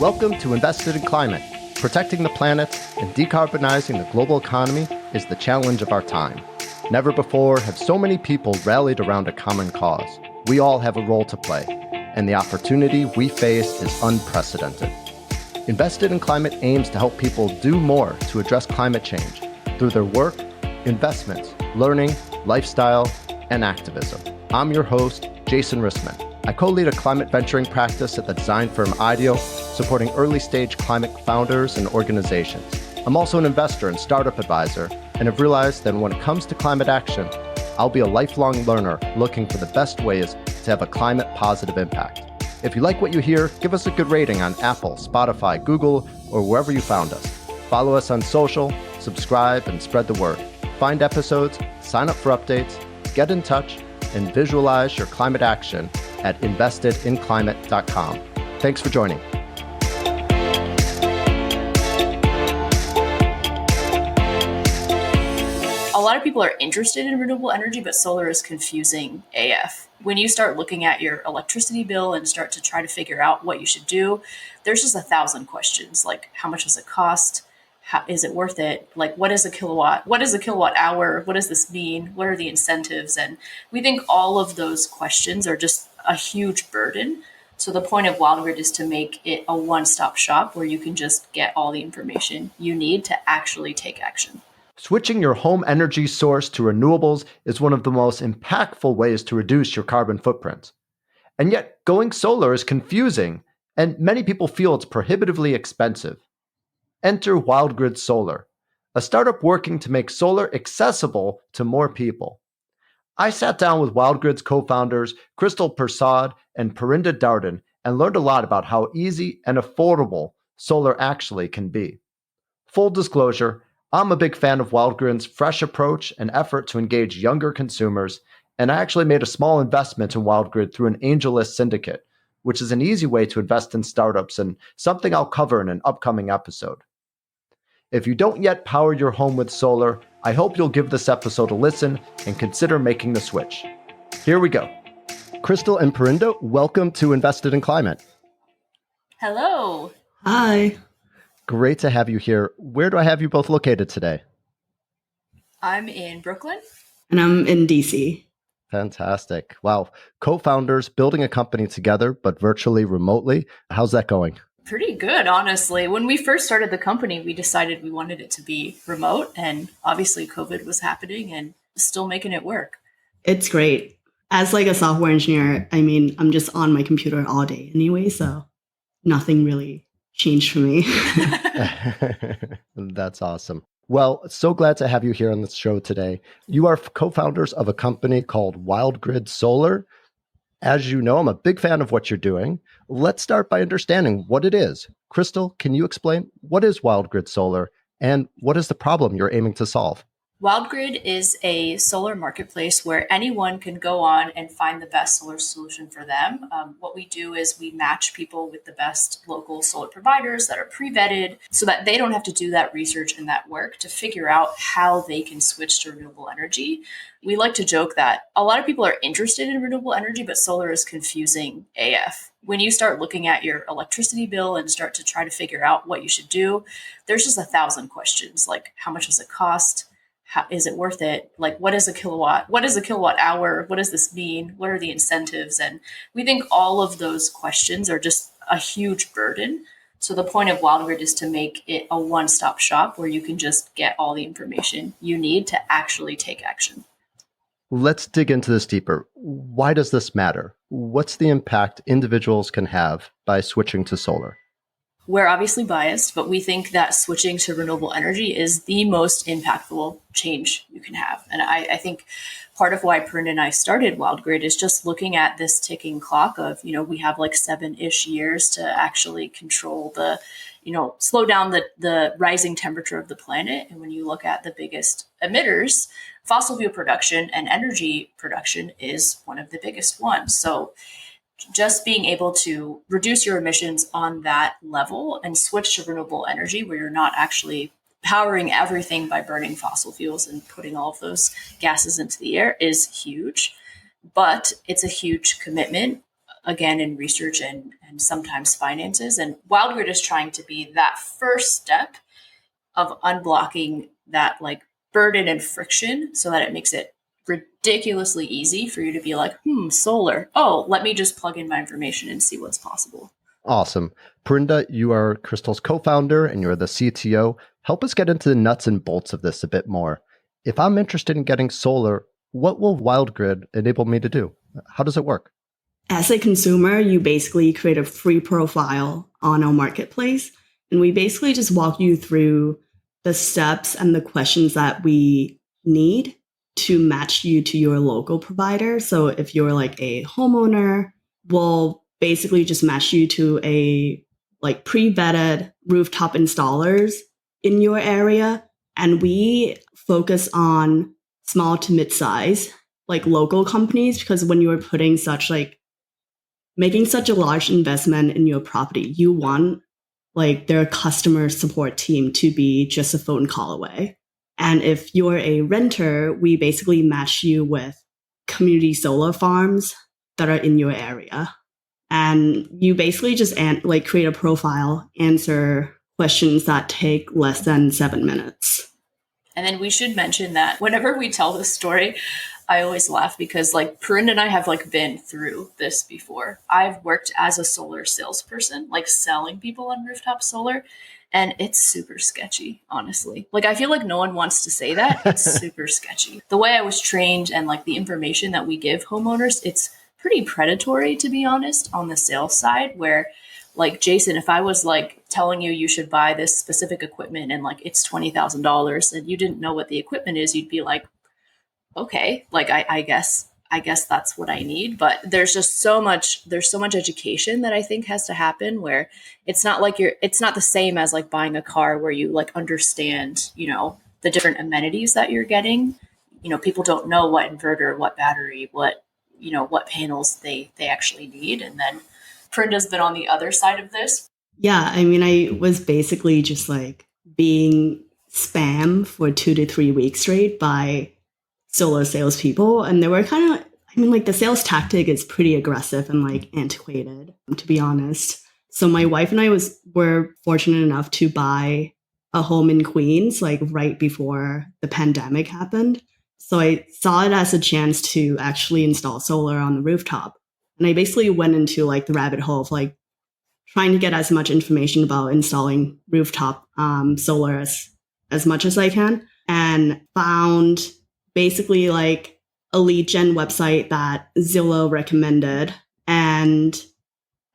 Welcome to Invested in Climate. Protecting the planet and decarbonizing the global economy is the challenge of our time. Never before have so many people rallied around a common cause. We all have a role to play, and the opportunity we face is unprecedented. Invested in Climate aims to help people do more to address climate change through their work, investments, learning, lifestyle, and activism. I'm your host, Jason Rissman. I co-lead a climate venturing practice at the design firm IDEO, supporting early-stage climate founders and organizations. I'm also an investor and startup advisor, and have realized that when it comes to climate action, I'll be a lifelong learner looking for the best ways to have a climate-positive impact. If you like what you hear, give us a good rating on Apple, Spotify, Google, or wherever you found us. Follow us on social, subscribe, and spread the word. Find episodes, sign up for updates, get in touch, and visualize your climate action at investedinclimate.com. Thanks for joining. A lot of people are interested in renewable energy, but solar is confusing AF. When you start looking at your electricity bill and start to try to figure out what you should do, there's just 1,000 questions, like how much does it cost? How, is it worth it? Like, what is a kilowatt? What is a kilowatt hour? What does this mean? What are the incentives? And we think all of those questions are just a huge burden. So the point of Wildgrid is to make it a one-stop shop where you can just get all the information you need to actually take action. Switching your home energy source to renewables is one of the most impactful ways to reduce your carbon footprint. And yet, going solar is confusing, and many people feel it's prohibitively expensive. Enter Wildgrid Solar, a startup working to make solar accessible to more people. I sat down with Wildgrid's co-founders, Krystal Persaud and Parinda Darden, and learned a lot about how easy and affordable solar actually can be. Full disclosure, I'm a big fan of Wildgrid's fresh approach and effort to engage younger consumers, and I actually made a small investment in Wildgrid through an AngelList syndicate, which is an easy way to invest in startups and something I'll cover in an upcoming episode. If you don't yet power your home with solar, I hope you'll give this episode a listen and consider making the switch. Here we go. Krystal and Parinda, welcome to Invested in Climate. Hello. Hi. Great to have you here. Where do I have you both located today? I'm in Brooklyn. And I'm in DC. Fantastic. Wow. Co-founders building a company together, but virtually remotely. How's that going? Pretty good, honestly. When we first started the company, we decided we wanted it to be remote, and obviously COVID was happening and still making it work. It's great. As like a software engineer, I'm just on my computer all day anyway, so nothing really changed for me. That's awesome. Well, so glad to have you here on the show today. You are co-founders of a company called Wildgrid Solar. As you know, I'm a big fan of what you're doing. Let's start by understanding what it is. Krystal, can you explain what is Wildgrid Solar and what is the problem you're aiming to solve? Wildgrid is a solar marketplace where anyone can go on and find the best solar solution for them. What we do is we match people with the best local solar providers that are pre-vetted so that they don't have to do that research and that work to figure out how they can switch to renewable energy. We like to joke that a lot of people are interested in renewable energy, but solar is confusing AF. When you start looking at your electricity bill and start to try to figure out what you should do, there's just 1,000 questions, like how much does it cost? How, is it worth it? Like, what is a kilowatt? What is a kilowatt hour? What does this mean? What are the incentives? And we think all of those questions are just a huge burden. So the point of Wildgrid is to make it a one-stop shop where you can just get all the information you need to actually take action. Let's dig into this deeper. Why does this matter? What's the impact individuals can have by switching to solar? We're obviously biased, but we think that switching to renewable energy is the most impactful change you can have. And I think part of why Parinda and I started Wildgrid is just looking at this ticking clock of, we have like 7-ish years to actually control the, slow down the rising temperature of the planet. And when you look at the biggest emitters, fossil fuel production and energy production is one of the biggest ones. So just being able to reduce your emissions on that level and switch to renewable energy where you're not actually powering everything by burning fossil fuels and putting all of those gases into the air is huge. But it's a huge commitment again, in research and sometimes finances. And Wildgrid is trying to be that first step of unblocking that like burden and friction so that it makes it ridiculously easy for you to be like, solar. Oh, let me just plug in my information and see what's possible. Awesome. Parinda, you are Krystal's co-founder and you're the CTO. Help us get into the nuts and bolts of this a bit more. If I'm interested in getting solar, what will Wildgrid enable me to do? How does it work? As a consumer, you basically create a free profile on our marketplace. And we basically just walk you through the steps and the questions that we need to match you to your local provider. So if you're like a homeowner, we'll basically just match you to a like pre-vetted rooftop installers in your area. And we focus on small to mid-size, like local companies, because when you're putting such like making such a large investment in your property, you want like their customer support team to be just a phone call away. And if you're a renter, we basically match you with community solar farms that are in your area. And you basically just like create a profile, answer questions that take less than 7 minutes. And then we should mention that whenever we tell this story, I always laugh because like Parinda and I have like been through this before. I've worked as a solar salesperson, like selling people on rooftop solar, and it's super sketchy, honestly. Like I feel like no one wants to say that. It's super sketchy. The way I was trained and like the information that we give homeowners, it's pretty predatory, to be honest, on the sales side, where like Jason, if I was like telling you should buy this specific equipment and like it's $20,000 and you didn't know what the equipment is, you'd be like, okay, like I guess that's what I need. But there's so much education that I think has to happen where it's not the same as like buying a car where you like understand, the different amenities that you're getting. People don't know what inverter, what battery, what panels they actually need. And then Prinda's been on the other side of this. Yeah, I mean, I was basically just like being spam for 2 to 3 weeks straight by solar salespeople. And they were kind of, like the sales tactic is pretty aggressive and like antiquated, to be honest. So my wife and I were fortunate enough to buy a home in Queens, like right before the pandemic happened. So I saw it as a chance to actually install solar on the rooftop. And I basically went into like the rabbit hole of like trying to get as much information about installing rooftop solar as much as I can, and found basically like a lead gen website that Zillow recommended. And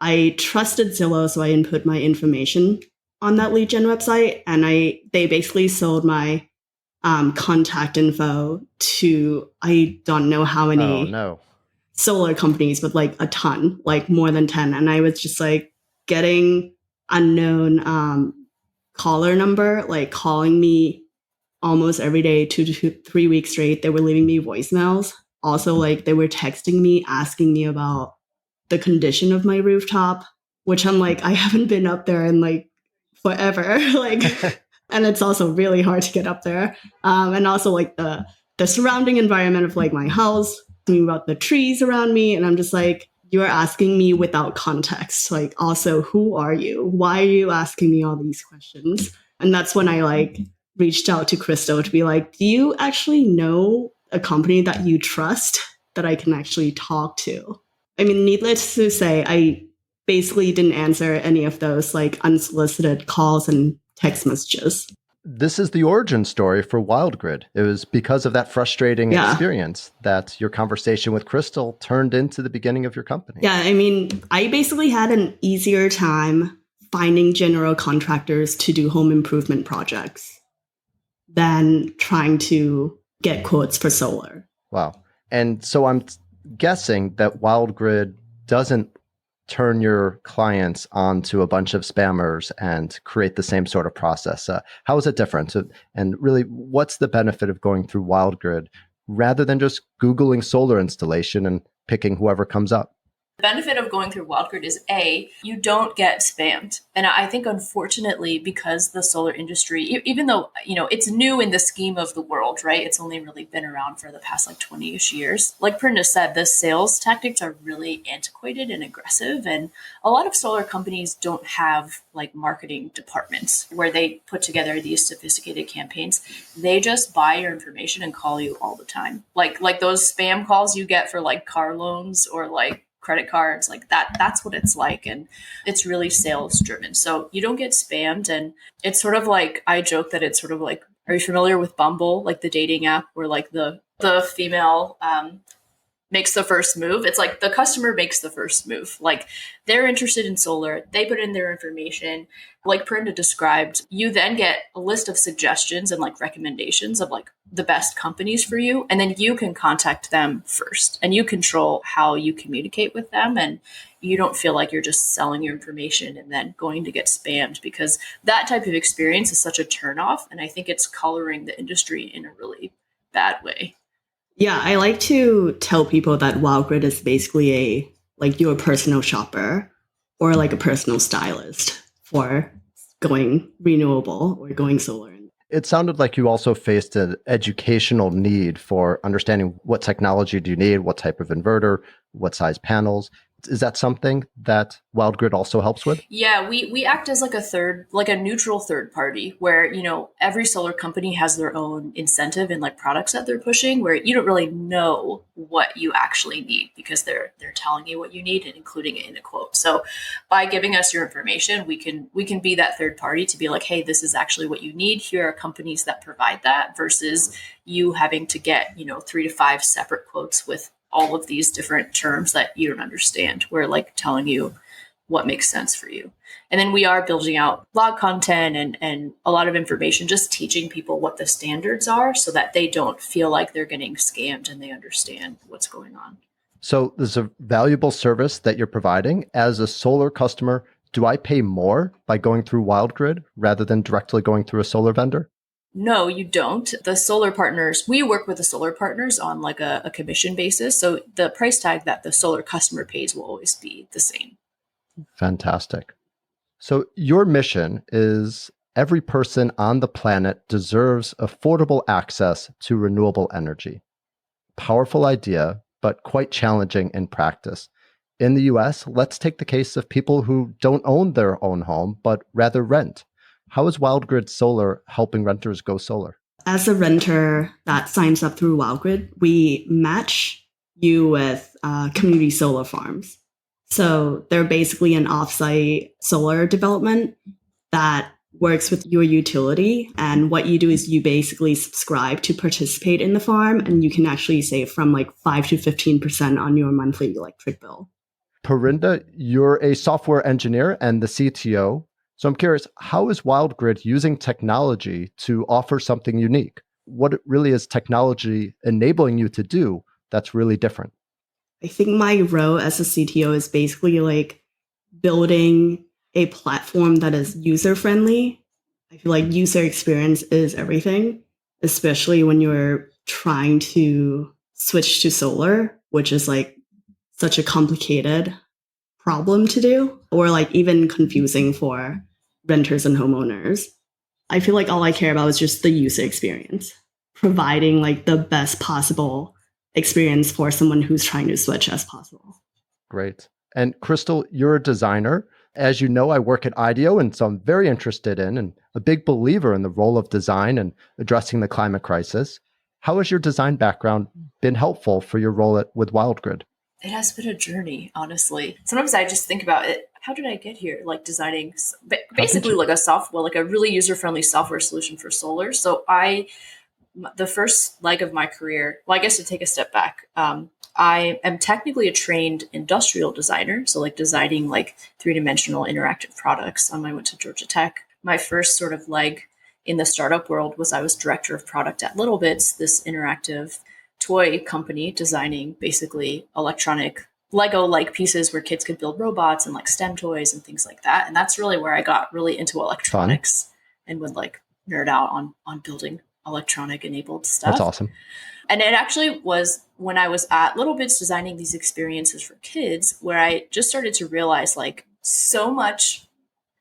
I trusted Zillow, so I input my information on that lead gen website. And they basically sold my contact info to, I don't know how many solar companies, but like a ton, like more than 10. And I was just like getting unknown caller number, like calling me almost every day, 2 to 3 weeks straight. They were leaving me voicemails. Also, like they were texting me, asking me about the condition of my rooftop, which I'm like, I haven't been up there in like forever. Like, and it's also really hard to get up there. And also like the surrounding environment of like my house, about the trees around me. And I'm just like, you're asking me without context. Like, also, who are you? Why are you asking me all these questions? And that's when I like reached out to Krystal to be like, do you actually know a company that you trust that I can actually talk to? I mean, needless to say, I basically didn't answer any of those like unsolicited calls and text messages. This is the origin story for Wildgrid. It was because of that frustrating experience that your conversation with Krystal turned into the beginning of your company. Yeah, I mean, I basically had an easier time finding general contractors to do home improvement projects than trying to get quotes for solar. Wow. And so I'm guessing that Wildgrid doesn't turn your clients onto a bunch of spammers and create the same sort of process. How is it different? And really, what's the benefit of going through Wildgrid rather than just Googling solar installation and picking whoever comes up? The benefit of going through Wildgrid is A, you don't get spammed. And I think unfortunately, because the solar industry, even though, it's new in the scheme of the world, right? It's only really been around for the past 20-ish years. Like Parinda said, the sales tactics are really antiquated and aggressive. And a lot of solar companies don't have marketing departments where they put together these sophisticated campaigns. They just buy your information and call you all the time. Like those spam calls you get for car loans or credit cards, that's what it's like. And it's really sales driven. So you don't get spammed. And it's sort of I joke that it's sort of are you familiar with Bumble, the dating app where the female makes the first move? It's the customer makes the first move. They're interested in solar. They put in their information. Like Parinda described, you then get a list of suggestions and recommendations of the best companies for you. And then you can contact them first and you control how you communicate with them. And you don't feel like you're just selling your information and then going to get spammed, because that type of experience is such a turnoff. And I think it's coloring the industry in a really bad way. Yeah, I like to tell people that Wildgrid is basically your personal shopper or a personal stylist for going renewable or going solar. It sounded like you also faced an educational need for understanding what technology do you need, what type of inverter, what size panels. Is that something that Wildgrid also helps with? Yeah, we act as a neutral third party where, every solar company has their own incentive and products that they're pushing, where you don't really know what you actually need because they're telling you what you need and including it in a quote. So by giving us your information, we can be that third party to be hey, this is actually what you need. Here are companies that provide that, versus you having to get, 3 to 5 separate quotes with all of these different terms that you don't understand. We're telling you what makes sense for you. And then we are building out blog content and a lot of information, just teaching people what the standards are so that they don't feel like they're getting scammed and they understand what's going on. So there's a valuable service that you're providing. As a solar customer, do I pay more by going through Wildgrid rather than directly going through a solar vendor? No, you don't. The solar partners, we work with the solar partners on a commission basis. So the price tag that the solar customer pays will always be the same. Fantastic. So your mission is every person on the planet deserves affordable access to renewable energy. Powerful idea, but quite challenging in practice. In the US, let's take the case of people who don't own their own home, but rather rent. How is Wildgrid Solar helping renters go solar? As a renter that signs up through Wildgrid, we match you with community solar farms. So they're basically an offsite solar development that works with your utility. And what you do is you basically subscribe to participate in the farm, and you can actually save from 5 to 15% on your monthly electric bill. Parinda, you're a software engineer and the CTO. So I'm curious, how is Wildgrid using technology to offer something unique? What really is technology enabling you to do that's really different? I think my role as a CTO is basically building a platform that is user-friendly. I feel like user experience is everything, especially when you're trying to switch to solar, which is such a complicated problem to do, or even confusing for renters and homeowners. I feel like all I care about is just the user experience, providing the best possible experience for someone who's trying to switch as possible. Great. And Krystal, you're a designer. As you know, I work at IDEO, and so I'm very interested in and a big believer in the role of design and addressing the climate crisis. How has your design background been helpful for your role with Wildgrid? It has been a journey, honestly. Sometimes I just think about it. How did I get here? Designing basically a really user-friendly software solution for solar. So the first leg of my career, well, I guess to take a step back, I am technically a trained industrial designer. So designing three-dimensional interactive products. I went to Georgia Tech. My first sort of leg in the startup world was I was director of product at Little Bits, this interactive toy company designing basically electronic Lego-like pieces where kids could build robots and STEM toys and things like that. And that's really where I got really into electronics and would nerd out on building electronic enabled stuff. That's awesome. And it actually was when I was at Little Bits designing these experiences for kids, where I just started to realize like so much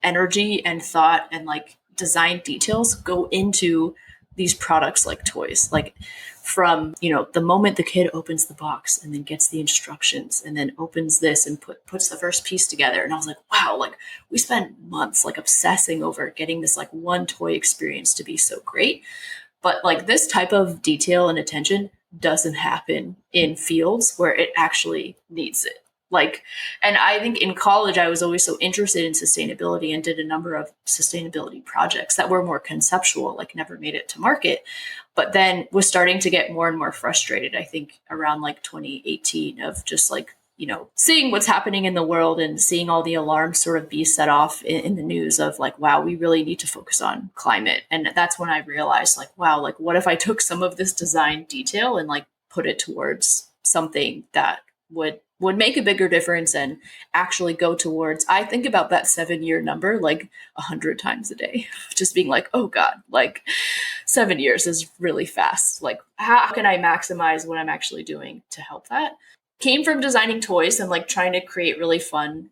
energy and thought and like design details go into these products like toys. Like from, the moment the kid opens the box and then gets the instructions and then opens this and puts the first piece together. And I was like, wow, like we spent months like obsessing over getting this like one toy experience to be so great. But like this type of detail and attention doesn't happen in fields where it actually needs it. Like, and I think in college, I was always so interested in sustainability and did a number of sustainability projects that were more conceptual, like never made it to market, but then was starting to get more and more frustrated, I think around like 2018 of just like, seeing what's happening in the world and seeing all the alarms sort of be set off in the news of like, wow, we really need to focus on climate. And that's when I realized like, wow, like what if I took some of this design detail and like put it towards something that would make a bigger difference and actually go towards, I think about that 7-year number like 100 times a day, just being like, oh God, like 7 years is really fast. Like, how can I maximize what I'm actually doing to help that? Came from designing toys and like trying to create really fun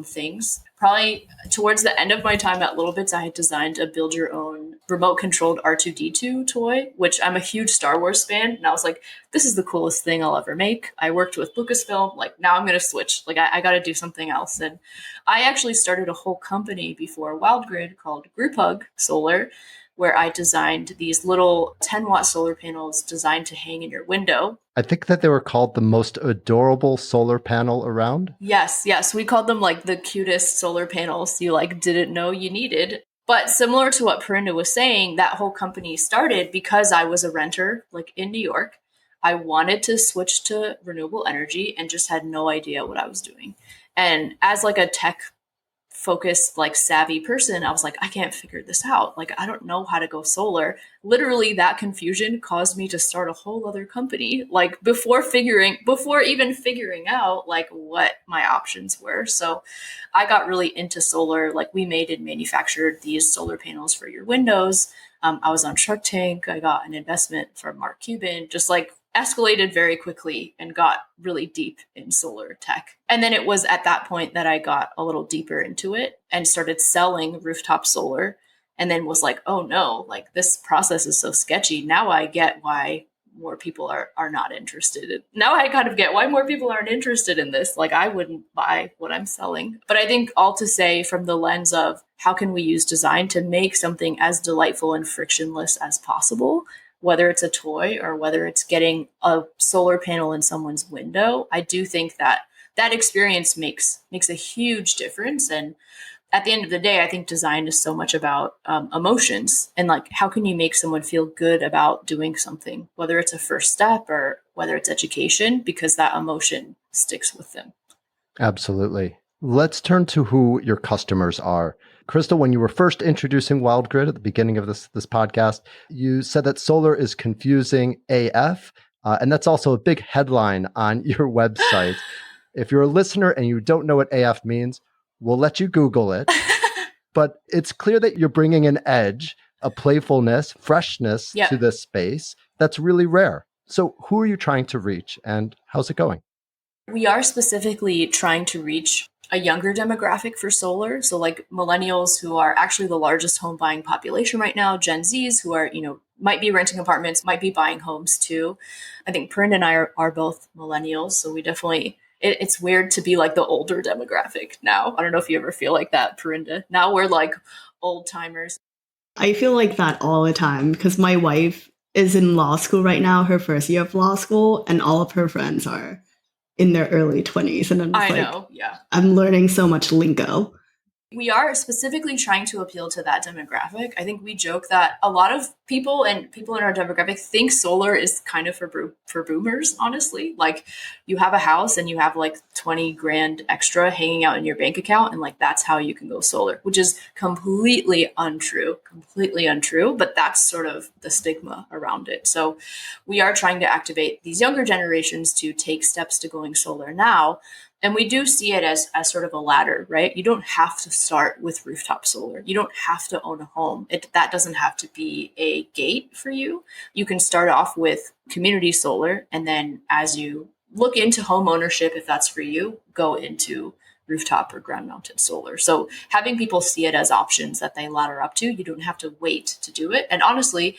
things. Probably towards the end of my time at Little Bits, I had designed a build your own remote controlled R2D2 toy, which I'm a huge Star Wars fan. And I was like, this is the coolest thing I'll ever make. I worked with Lucasfilm. Like now I'm going to switch. Like I got to do something else. And I actually started a whole company before Wildgrid called Wildgrid Solar, where I designed these little 10-watt solar panels designed to hang in your window. I think that they were called the most adorable solar panel around. Yes. We called them like the cutest solar panels you like didn't know you needed. But similar to what Parinda was saying, that whole company started because I was a renter like in New York. I wanted to switch to renewable energy and just had no idea what I was doing. And as like a tech focused, like savvy person, I was like, I can't figure this out. Like, I don't know how to go solar. Literally that confusion caused me to start a whole other company, like before even figuring out like what my options were. So I got really into solar. Like we made and manufactured these solar panels for your windows. I was on Shark Tank. I got an investment from Mark Cuban, just like escalated very quickly and got really deep in solar tech. And then it was at that point that I got a little deeper into it and started selling rooftop solar, and then was like, oh no, like this process is so sketchy. Now I get why more people are not interested. Now I kind of get why more people aren't interested in this. Like I wouldn't buy what I'm selling. But I think all to say from the lens of how can we use design to make something as delightful and frictionless as possible, whether it's a toy or whether it's getting a solar panel in someone's window. I do think that that experience makes a huge difference. And at the end of the day, I think design is so much about emotions and like, how can you make someone feel good about doing something, whether it's a first step or whether it's education, because that emotion sticks with them. Absolutely. Let's turn to who your customers are. Krystal, when you were first introducing Wildgrid at the beginning of this podcast, you said that solar is confusing AF, and that's also a big headline on your website. If you're a listener and you don't know what AF means, we'll let you Google it. But it's clear that you're bringing an edge, a playfulness, freshness to this space that's really rare. So who are you trying to reach and how's it going? We are specifically trying to reach a younger demographic for solar. So like millennials, who are actually the largest home buying population right now, Gen Zs who are, might be renting apartments, might be buying homes too. I think Parinda and I are both millennials. So we definitely, it's weird to be like the older demographic now. I don't know if you ever feel like that, Parinda. Now we're like old timers. I feel like that all the time because my wife is in law school right now, her first year of law school, and all of her friends are in their early 20s. And I know, yeah. I'm learning so much lingo. We are specifically trying to appeal to that demographic. I think we joke that a lot of people in our demographic think solar is kind of for boomers, honestly. Like you have a house and you have like 20 grand extra hanging out in your bank account, and like that's how you can go solar, which is completely untrue, but that's sort of the stigma around it. So we are trying to activate these younger generations to take steps to going solar now. And we do see it as sort of a ladder, right? You don't have to start with rooftop solar. You don't have to own a home. That doesn't have to be a gate for you. You can start off with community solar. And then as you look into home ownership, if that's for you, go into rooftop or ground mounted solar. So having people see it as options that they ladder up to, you don't have to wait to do it. And honestly,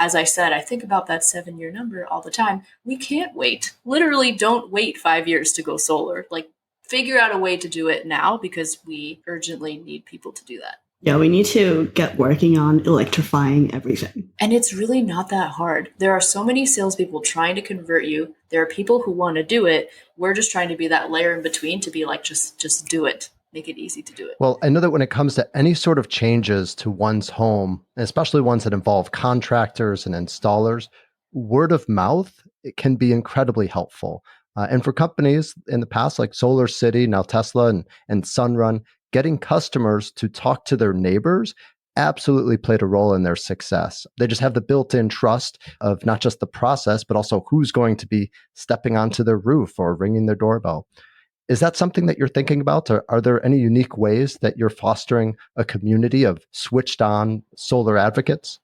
as I said, I think about that 7-year number all the time. We can't wait. Literally, don't wait 5 years to go solar. Like, figure out a way to do it now because we urgently need people to do that. Yeah, we need to get working on electrifying everything. And it's really not that hard. There are so many salespeople trying to convert you. There are people who want to do it. We're just trying to be that layer in between to be like, just do it. Make it easy to do it. Well, I know that when it comes to any sort of changes to one's home, especially ones that involve contractors and installers, word of mouth, it can be incredibly helpful. And for companies in the past, like Solar City, now Tesla and Sunrun, getting customers to talk to their neighbors absolutely played a role in their success. They just have the built-in trust of not just the process, but also who's going to be stepping onto their roof or ringing their doorbell. Is that something that you're thinking about? Or are there any unique ways that you're fostering a community of switched on solar advocates?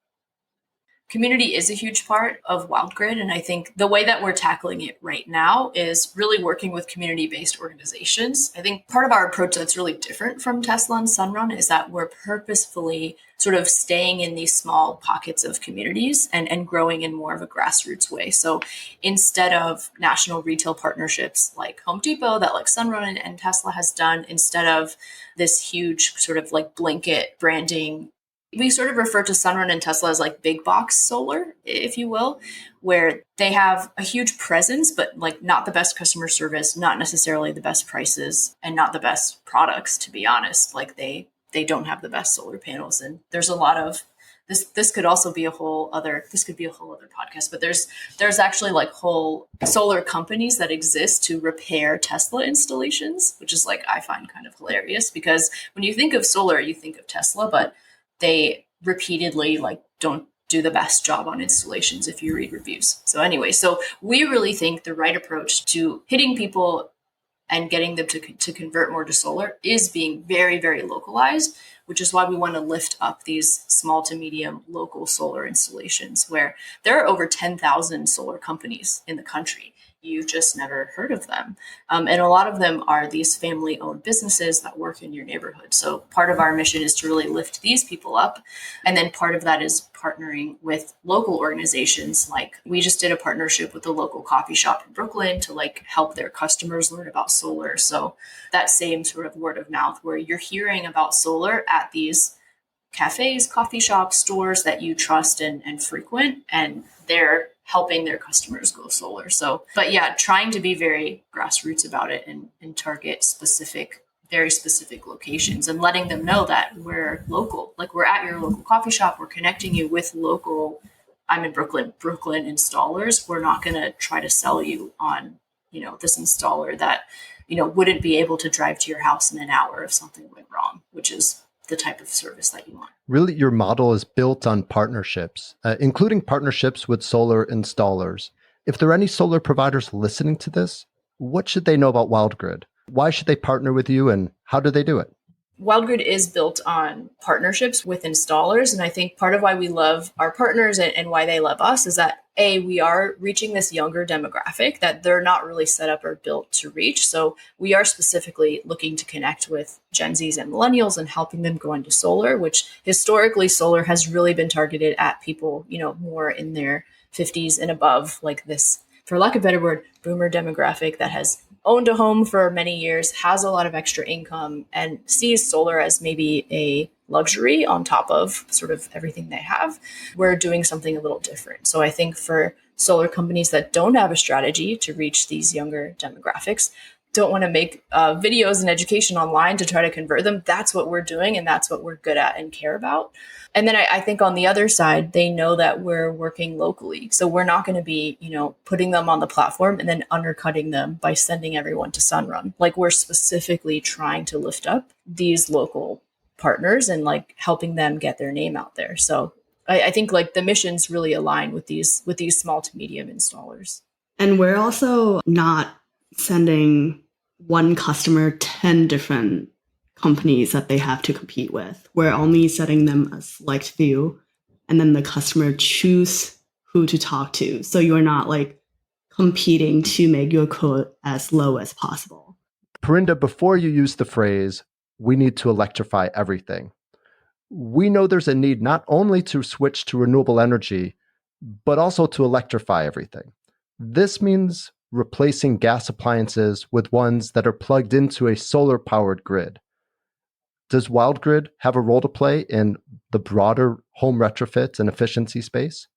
Community is a huge part of Wildgrid. And I think the way that we're tackling it right now is really working with community-based organizations. I think part of our approach that's really different from Tesla and Sunrun is that we're purposefully sort of staying in these small pockets of communities and growing in more of a grassroots way. So instead of national retail partnerships like Home Depot that like Sunrun and Tesla has done, instead of this huge sort of like blanket branding, we sort of refer to Sunrun and Tesla as like big box solar, if you will, where they have a huge presence, but like not the best customer service, not necessarily the best prices, and not the best products, to be honest. Like they don't have the best solar panels. And there's a lot of this could also be a whole other podcast, but there's actually like whole solar companies that exist to repair Tesla installations, which is like I find kind of hilarious because when you think of solar, you think of Tesla, but they repeatedly like don't do the best job on installations if you read reviews. So anyway, so we really think the right approach to hitting people and getting them to convert more to solar is being very, very localized, which is why we want to lift up these small to medium local solar installations where there are over 10,000 solar companies in the country. You've just never heard of them. And a lot of them are these family-owned businesses that work in your neighborhood. So part of our mission is to really lift these people up. And then part of that is partnering with local organizations. Like we just did a partnership with a local coffee shop in Brooklyn to like help their customers learn about solar. So that same sort of word of mouth where you're hearing about solar at these cafes, coffee shops, stores that you trust and frequent, and they're helping their customers go solar. So, but yeah, trying to be very grassroots about it and target very specific locations and letting them know that we're local, like we're at your local coffee shop, we're connecting you with local, I'm in Brooklyn installers. We're not going to try to sell you on, this installer that, wouldn't be able to drive to your house in an hour if something went wrong, which is the type of service that you want. Really, your model is built on partnerships, including partnerships with solar installers. If there are any solar providers listening to this, what should they know about Wildgrid? Why should they partner with you and how do they do it? Wildgrid is built on partnerships with installers. And I think part of why we love our partners and why they love us is that we are reaching this younger demographic that they're not really set up or built to reach. So we are specifically looking to connect with Gen Zs and millennials and helping them go into solar, which historically solar has really been targeted at people, more in their 50s and above, like this, for lack of a better word, boomer demographic that has owned a home for many years, has a lot of extra income, and sees solar as maybe a luxury on top of sort of everything they have. We're doing something a little different. So I think for solar companies that don't have a strategy to reach these younger demographics, don't want to make videos and education online to try to convert them, that's what we're doing and that's what we're good at and care about. And then I think on the other side, they know that we're working locally. So we're not going to be, putting them on the platform and then undercutting them by sending everyone to Sunrun. Like we're specifically trying to lift up these local partners and like helping them get their name out there. So I think like the missions really align with these small to medium installers. And we're also not sending one customer 10 different companies that they have to compete with. We're only setting them a select few, and then the customer choose who to talk to. So you're not like competing to make your quote as low as possible. Parinda, before you use the phrase, we need to electrify everything, we know there's a need not only to switch to renewable energy, but also to electrify everything. This means replacing gas appliances with ones that are plugged into a solar-powered grid. Does Wildgrid have a role to play in the broader home retrofit and efficiency space?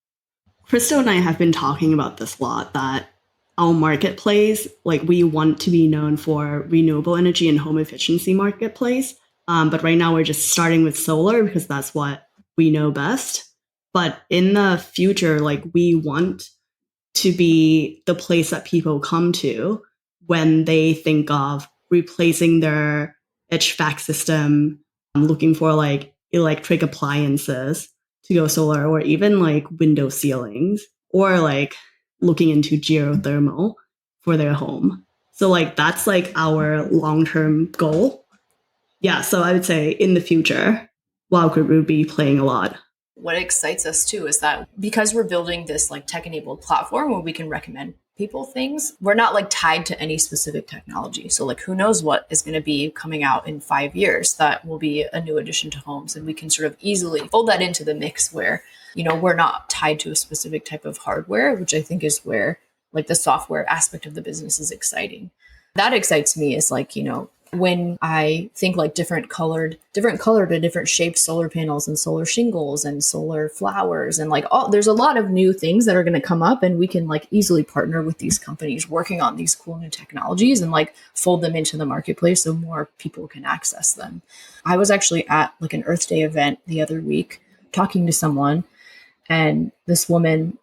Krystal and I have been talking about this a lot, that our marketplace, like we want to be known for renewable energy and home efficiency marketplace. But right now we're just starting with solar because that's what we know best. But in the future, like we want to be the place that people come to when they think of replacing their HVAC system, looking for like electric appliances to go solar, or even like window ceilings, or like looking into geothermal for their home. So like that's like our long-term goal. Yeah, so I would say in the future, Wildgrid will be playing a lot. What excites us too is that because we're building this like tech-enabled platform where we can recommend people things, we're not like tied to any specific technology. So like who knows what is going to be coming out in 5 years that will be a new addition to homes, and we can sort of easily fold that into the mix where, you know, we're not tied to a specific type of hardware, which I think is where like the software aspect of the business is exciting. That excites me is like, you know, when I think like different colored and different shaped solar panels and solar shingles and solar flowers and like there's a lot of new things that are going to come up, and we can like easily partner with these companies working on these cool new technologies and like fold them into the marketplace so more people can access them. I was actually at like an Earth Day event the other week talking to someone, and this woman,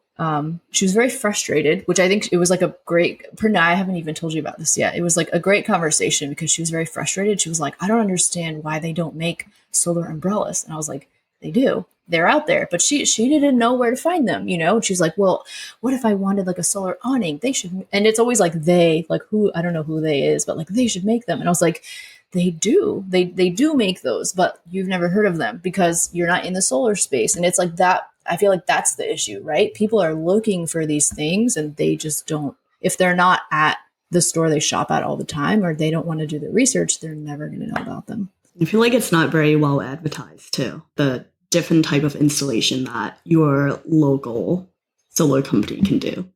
she was very frustrated, which I think it was like a great, Parinda, I haven't even told you about this yet. It was like a great conversation because she was very frustrated. She was like, I don't understand why they don't make solar umbrellas. And I was like, they do. They're out there. But she didn't know where to find them, you know? And she's like, well, what if I wanted like a solar awning? They should. And it's always like they, like who, I don't know who they is, but like they should make them. And I was like, they do. They do make those, but you've never heard of them because you're not in the solar space. And it's like that. I feel like that's the issue, right? People are looking for these things and they just don't, if they're not at the store they shop at all the time, or they don't want to do the research, they're never going to know about them. I feel like it's not very well advertised too, the different type of installation that your local solar company can do.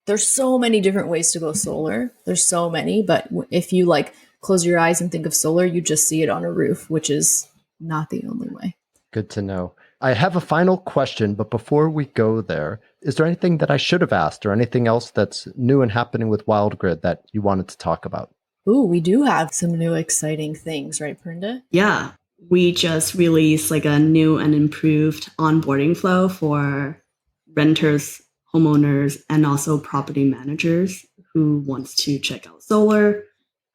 There's so many different ways to go solar. There's so many, but if you like close your eyes and think of solar, you just see it on a roof, which is not the only way. Good to know. I have a final question, but before we go there, is there anything that I should have asked or anything else that's new and happening with Wildgrid that you wanted to talk about? Ooh, we do have some new exciting things, right, Parinda? Yeah, we just released like a new and improved onboarding flow for renters, homeowners, and also property managers who wants to check out solar.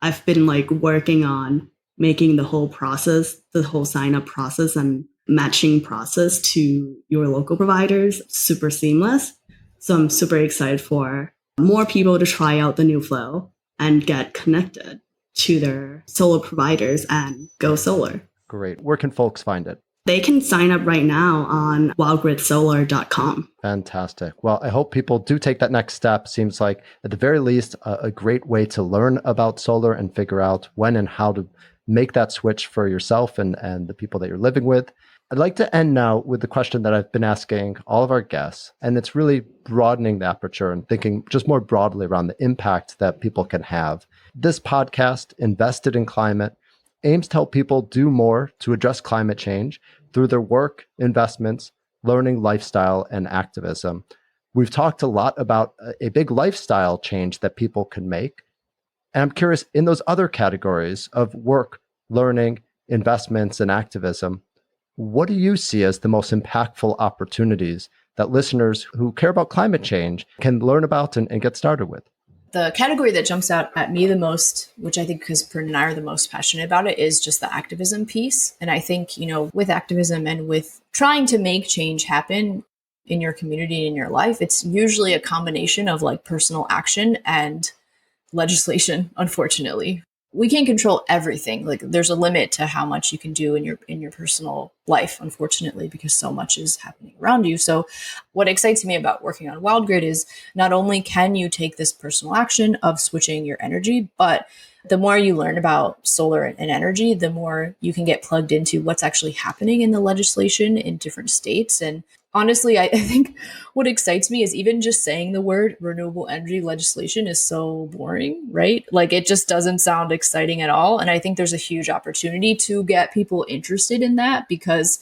I've been like working on making the whole process, the whole sign up process and matching process to your local providers super seamless. So I'm super excited for more people to try out the new flow and get connected to their solar providers and go solar. Great. Where can folks find it? They can sign up right now on wildgridsolar.com. Fantastic. Well, I hope people do take that next step. Seems like, at the very least, a great way to learn about solar and figure out when and how to make that switch for yourself and the people that you're living with. I'd like to end now with the question that I've been asking all of our guests, and it's really broadening the aperture and thinking just more broadly around the impact that people can have. This podcast, Invested in Climate, aims to help people do more to address climate change through their work, investments, learning, lifestyle, and activism. We've talked a lot about a big lifestyle change that people can make. And I'm curious, in those other categories of work, learning, investments, and activism, what do you see as the most impactful opportunities that listeners who care about climate change can learn about and get started with? The category that jumps out at me the most, which I think because Parinda and I are the most passionate about it, is just the activism piece. And I think, you know, with activism and with trying to make change happen in your community and in your life, it's usually a combination of like personal action and legislation, unfortunately. We can't control everything. Like there's a limit to how much you can do in your personal life, unfortunately, because so much is happening around you. So what excites me about working on Wildgrid is not only can you take this personal action of switching your energy, but the more you learn about solar and energy, the more you can get plugged into what's actually happening in the legislation in different states. And honestly, I think what excites me is even just saying the word renewable energy legislation is so boring, right? Like it just doesn't sound exciting at all. And I think there's a huge opportunity to get people interested in that because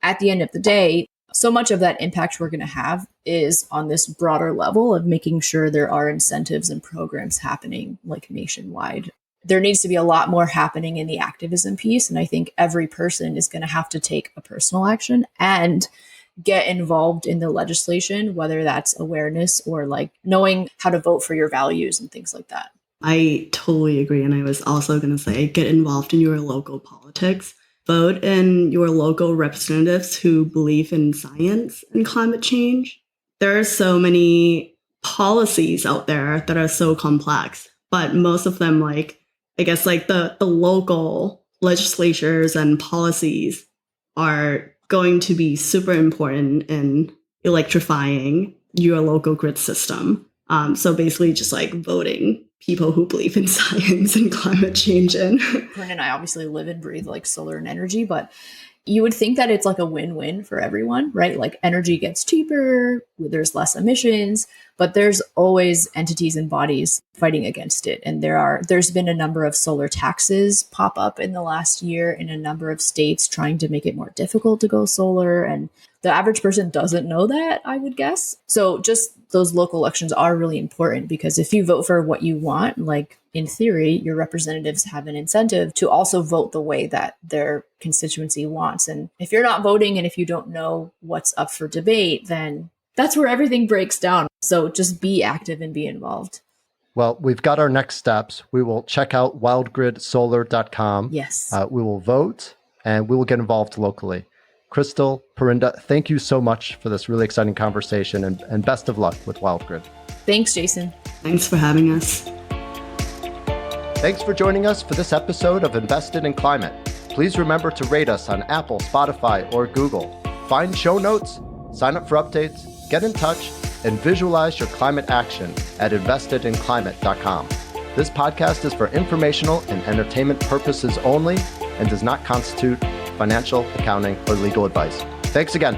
at the end of the day, so much of that impact we're going to have is on this broader level of making sure there are incentives and programs happening like nationwide. There needs to be a lot more happening in the activism piece. And I think every person is going to have to take a personal action and get involved in the legislation, whether that's awareness or like knowing how to vote for your values and things like that. I totally agree. And I was also going to say, get involved in your local politics. Vote in your local representatives who believe in science and climate change. There are so many policies out there that are so complex, but most of them, like, I guess like the local legislatures and policies are going to be super important in electrifying your local grid system. So basically just like voting people who believe in science and climate change in. Parinda and I obviously live and breathe like solar and energy, but you would think that it's like a win-win for everyone, right? Like energy gets cheaper, there's less emissions, but there's always entities and bodies fighting against it. And there's been a number of solar taxes pop up in the last year in a number of states trying to make it more difficult to go solar. And the average person doesn't know that, I would guess. So just those local elections are really important because if you vote for what you want, like in theory, your representatives have an incentive to also vote the way that their constituency wants. And if you're not voting and if you don't know what's up for debate, then that's where everything breaks down. So just be active and be involved. Well, we've got our next steps. We will check out wildgridsolar.com. Yes. We will vote and we will get involved locally. Krystal, Parinda, thank you so much for this really exciting conversation and best of luck with Wildgrid. Thanks, Jason. Thanks for having us. Thanks for joining us for this episode of Invested in Climate. Please remember to rate us on Apple, Spotify, or Google. Find show notes, sign up for updates, get in touch, and visualize your climate action at investedinclimate.com. This podcast is for informational and entertainment purposes only and does not constitute financial, accounting, or legal advice. Thanks again.